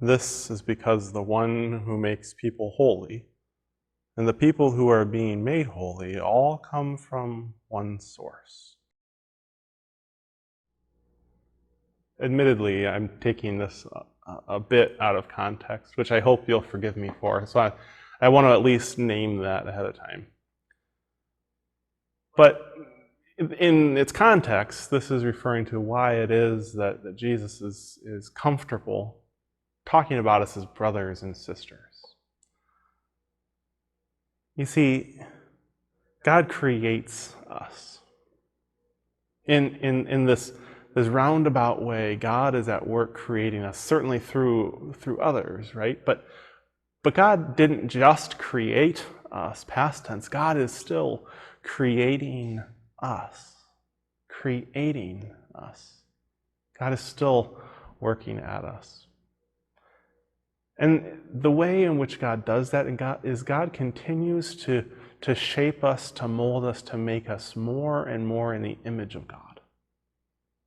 This is because the one who makes people holy and the people who are being made holy all come from one source. Admittedly, I'm taking this a bit out of context, which I hope you'll forgive me for. So I want to at least name that ahead of time. But in its context, this is referring to why it is that Jesus is comfortable talking about us as brothers and sisters. You see, God creates us. In this roundabout way, God is at work creating us, certainly through others, right? But God didn't just create us, past tense. God is still creating us. Creating us. God is still working at us. And the way in which God does that is God continues to shape us, to mold us, to make us more and more in the image of God.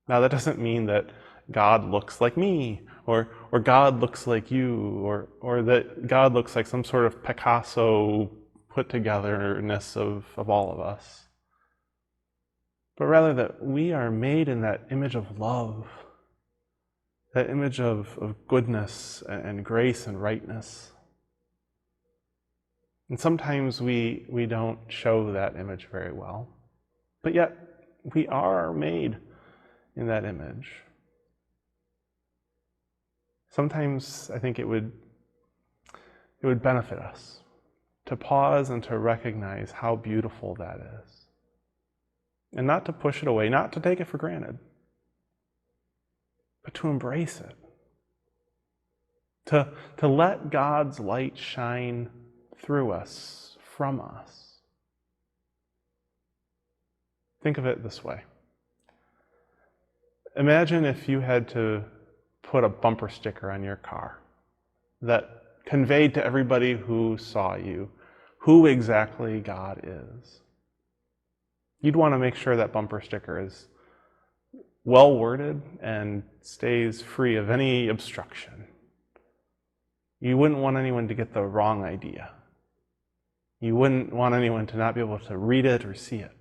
Now, that doesn't mean that God looks like me, or God looks like you, or that God looks like some sort of Picasso put-togetherness of all of us. But rather that we are made in that image of love, that image of goodness and grace and rightness. And sometimes we don't show that image very well, but yet we are made in that image. Sometimes I think it would benefit us to pause and to recognize how beautiful that is. And not to push it away, not to take it for granted, but to embrace it. To let God's light shine through us, from us. Think of it this way. Imagine if you had to put a bumper sticker on your car that conveyed to everybody who saw you who exactly God is. You'd want to make sure that bumper sticker is well worded and stays free of any obstruction. You wouldn't want anyone to get the wrong idea. You wouldn't want anyone to not be able to read it or see it.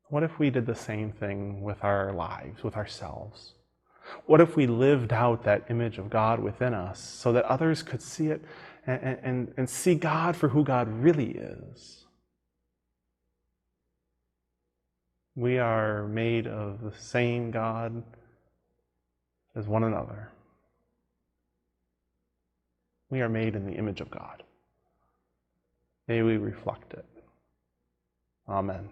What if we did the same thing with our lives, with ourselves? What if we lived out that image of God within us so that others could see it and see God for who God really is? We are made of the same God as one another. We are made in the image of God. May we reflect it. Amen.